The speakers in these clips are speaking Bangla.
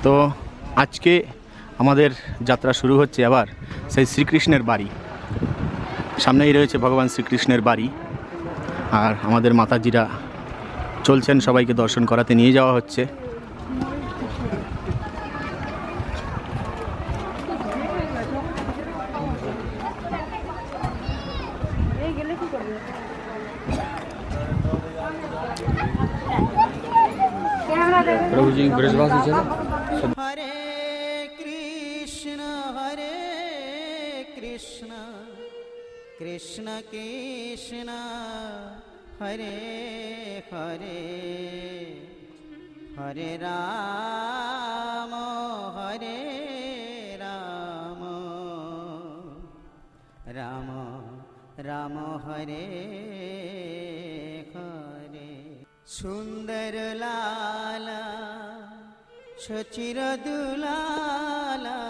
তো আজকে আমাদের যাত্রা শুরু হচ্ছে আবার সেই শ্রীকৃষ্ণের বাড়ি। সামনেই রয়েছে ভগবান শ্রীকৃষ্ণের বাড়ি, আর আমাদের মাতাজিরা চলছেন সবাইকে দর্শন করাতে নিয়ে যাওয়া হচ্ছে। प्रभु जी ब्रजवासी चलो। हरे कृष्ण कृष्ण कृष्ण हरे हरे हरे राम राम राम हरे हरे। सुंदर लाला सचिर दुलाला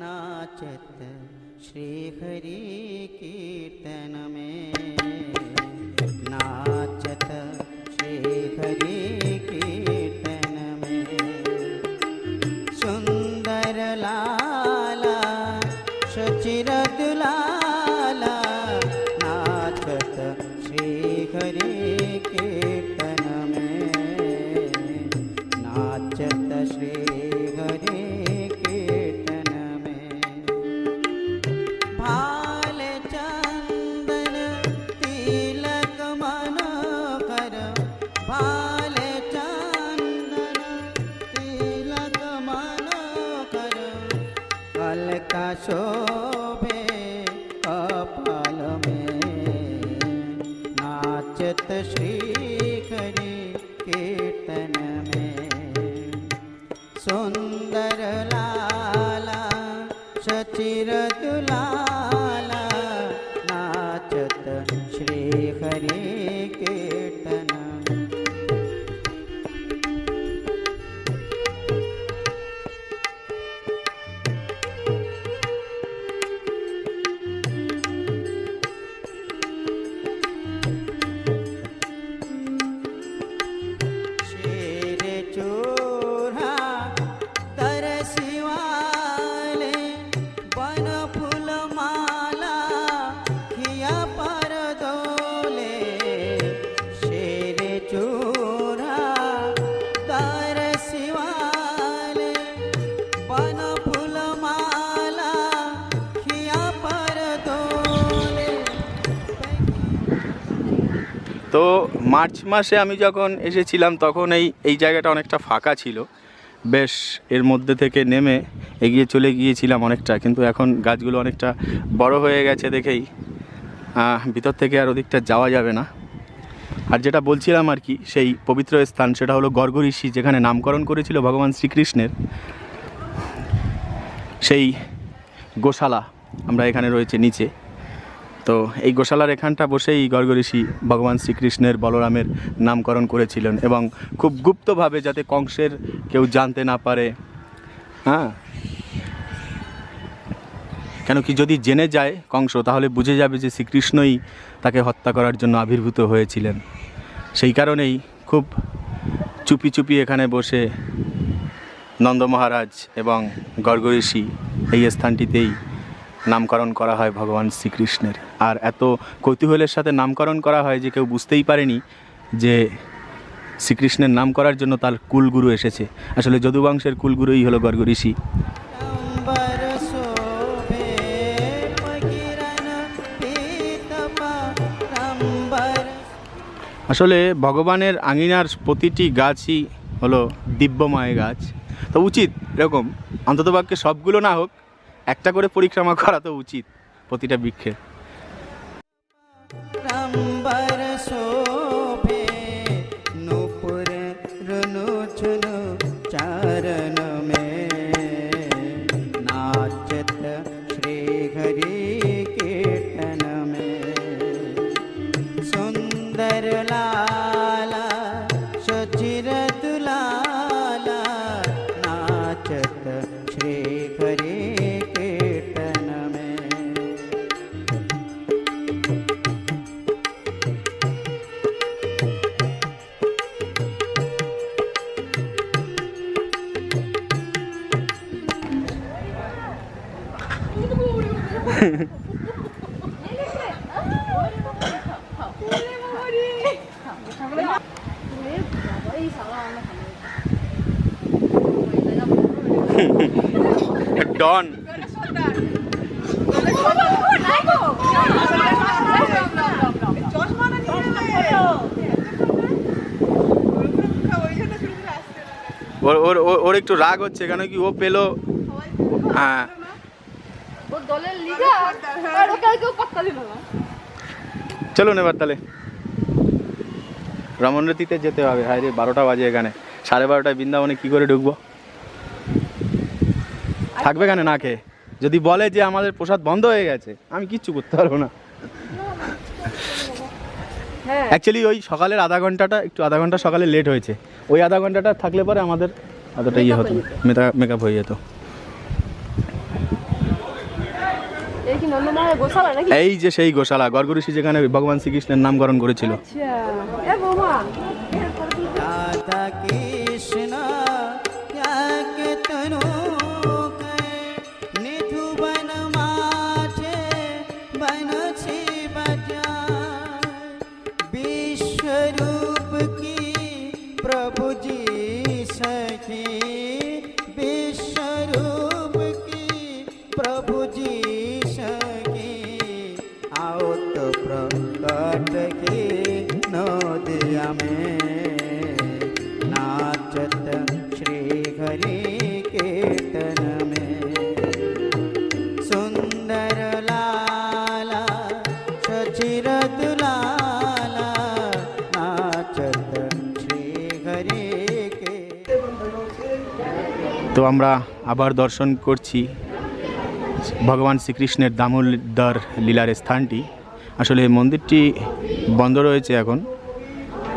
नाचत श्री हरि कीर्तन में, नाचत श्री हरि कीर्तन में। सुंदर लाला सचिर दुलाला नाचत श्री हरि कीर्तन में, नाचत श्री हरि कीर्तन में। भाल चंदन तिलक मनोहर, भाल चंदन तिलक मनोहर, अलका शोभे कपाल में, नाचत श्री हरि कीर्तन में। सुंदर लाला सचिर दुलाला नाचत श्री हरि कीर्तन में। शेर चूड़ा तरसिवाले बन फूल माला खिया पर दोले। शेर चूड़ा तरसिवाले बन फूल माला खिया पर दोले। তো মার্চ মাসে আমি যখন এসেছিলাম তখন এই জায়গাটা অনেকটা ফাঁকা ছিল, বেশ এর মধ্যে থেকে নেমে এগিয়ে চলে গিয়েছিলাম অনেকটা, কিন্তু এখন গাছগুলো অনেকটা বড় হয়ে গেছে দেখেই ভিতর থেকে আর ওদিকটা যাওয়া যাবে না। আর যেটা বলছিলাম আর কি, সেই পবিত্র স্থান সেটা হলো গর্গ ঋষি, যেখানে নামকরণ করেছিল ভগবান শ্রীকৃষ্ণের, সেই গোশালা আমরা এখানে রয়েছে নিচে। তো এই গোশালার এখানটা বসেই গর্গ ঋষি ভগবান শ্রীকৃষ্ণের বলরামের নামকরণ করেছিলেন, এবং খুব গুপ্তভাবে, যাতে কংসের কেউ জানতে না পারে। হ্যাঁ, কেন কি যদি জেনে যায় কংস, তাহলে বুঝে যাবে যে শ্রীকৃষ্ণই তাকে হত্যা করার জন্য আবির্ভূত হয়েছিলেন। সেই কারণেই খুব চুপি চুপি এখানে বসে নন্দ মহারাজ এবং গর্গ ঋষি এই স্থানটিতেই নামকরণ করা হয় ভগবান শ্রীকৃষ্ণের। আর এত কৌতূহলের সাথে নামকরণ করা হয় যে কেউ বুঝতেই পারেনি যে শ্রীকৃষ্ণের নাম করার জন্য তার কুলগুরু এসেছে। আসলে যদুবংশের কুলগুরুই হলো গর্গ ঋষি। আসলে ভগবানের আঙিনার প্রতিটি গাছই হলো দিব্যময় গাছ। তো উচিত এরকম অন্ততপক্ষে সবগুলো না হোক, একটা করে পরিক্রমা করা তো উচিত প্রতিটা বৃক্ষের। चरण में नाचत श्री हरि कीर्तन में। सुंदर लाला सचिर दुलाला नाचत श्री हरि कीर्तन में। ডন ওর ওর ওর- ওর একটু রাগ হচ্ছে কেন কি ও পেলো। হ্যাঁ দলের লিডার আর ওকে কেউ পাত্তা দিল না। চলুন এবার তাহলে রমনরতিতে যেতে হবে। হায় রে 12টা বাজে, এখানে 12:30টায় বৃন্দাবনে কি করে ঢুকবো? থাকবে কেন না খেয়ে? যদি বলে যে আমাদের প্রসাদ বন্ধ হয়ে গেছে, আমি কিচ্ছু করতে পারবো না। হ্যাঁ অ্যাকচুয়ালি ওই সকালের আধা ঘন্টা সকালে লেট হয়েছে। ওই আধা ঘন্টাটা থাকলে পরে আমাদের এতটা ইয়ে হতো, মেকআপ হয়ে যেত। এই কি নন্দনারায়ণ গোশালা নাকি? এই যে সেই গোশালা গর্গঋষি যেখানে ভগবান শ্রীকৃষ্ণের নামকরণ করেছিল। আচ্ছা এ বৌমা राधा कृष्ण क्या के तनु निधु बन माचे बन छी बजा विश्व रूप की प्रभु जी सखी विश्व रूप की प्रभु जी सखी आओ तो प्रकट की नदिया में नाचत श्री हरि कीर्तन में सुंदर लाला सचिर दुलाला नाचत श्री हरि के। তো আমরা আবার দর্শন করছি ভগবান শ্রীকৃষ্ণের দামোদর লীলার স্থানটি। আসলে এই মন্দিরটি বন্ধ রয়েছে এখন,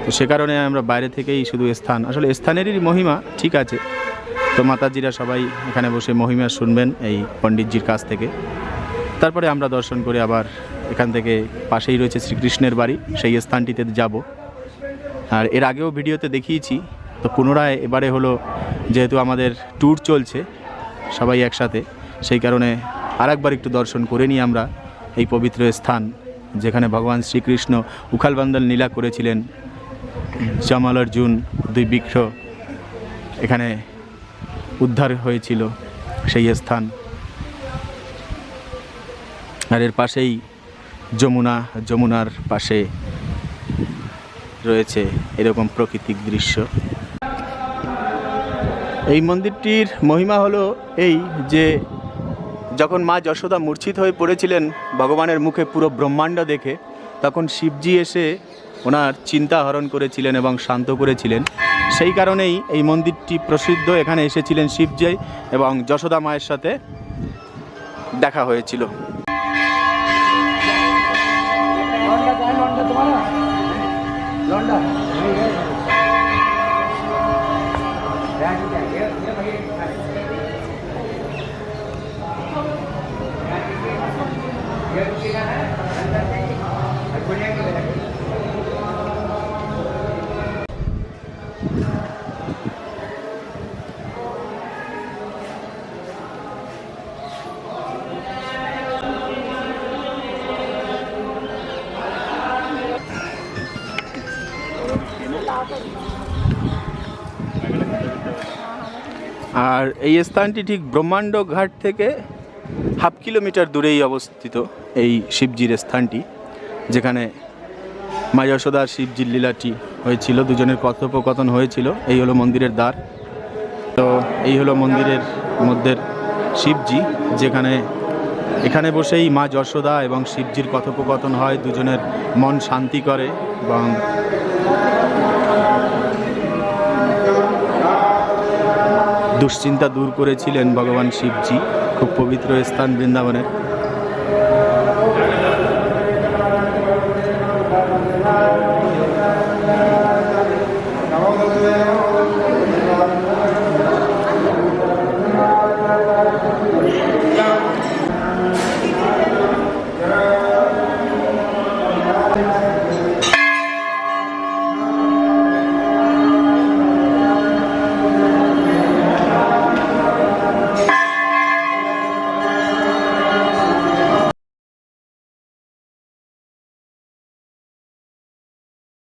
তো সে কারণে আমরা বাইরে থেকেই শুধু আসলে স্থানেরই মহিমা ঠিক আছে। তো মাতাজিরা সবাই এখানে বসে মহিমা শুনবেন এই পণ্ডিতজির কাছ থেকে। তারপরে আমরা দর্শন করে আবার এখান থেকে পাশেই রয়েছে শ্রীকৃষ্ণের বাড়ি, সেই স্থানটিতে যাব। আর এর আগেও ভিডিওতে দেখিয়েছি, তো পুনরায় এবারে হলো যেহেতু আমাদের ট্যুর চলছে সবাই একসাথে, সেই কারণে আরেকবার একটু দর্শন করে নিই আমরা এই পবিত্র স্থান যেখানে ভগবান শ্রীকৃষ্ণ উখালবান্দল লীলা করেছিলেন। জামাল অর্জুন 2 বৃক্ষ এখানে উদ্ধার হয়েছিল সেই স্থান। আর এর পাশেই যমুনার পাশে রয়েছে এরকম প্রাকৃতিক দৃশ্য। এই মন্দিরটির মহিমা হলো এই যে যখন মা যশোদা মূর্ছিত হয়ে পড়েছিলেন ভগবানের মুখে পুরো ব্রহ্মাণ্ড দেখে, তখন শিবজি এসে ওনার চিন্তা হরণ করেছিলেন এবং শান্ত করেছিলেন। সেই কারণেই এই মন্দিরটি প্রসিদ্ধ। এখানে এসেছিলেন শিবজি এবং যশোদা মায়ের সাথে দেখা হয়েছিল। আর এই স্থানটি ঠিক ব্রহ্মাণ্ড ঘাট থেকে 1/2 কিলোমিটার দূরেই অবস্থিত এই শিবজির স্থানটি, যেখানে মা যশোদার শিবজির লীলাটি হয়েছিল, দুজনের কথোপকথন হয়েছিল। এই হলো মন্দিরের দ্বার। তো এই হলো মন্দিরের মধ্যে শিবজি, যেখানে এখানে বসেই মা যশোদা এবং শিবজির কথোপকথন হয়, দুজনের মন শান্তি করে এবং দুশ্চিন্তা দূর করেছিলেন ভগবান শিবজি। খুব পবিত্র স্থান বৃন্দাবনের।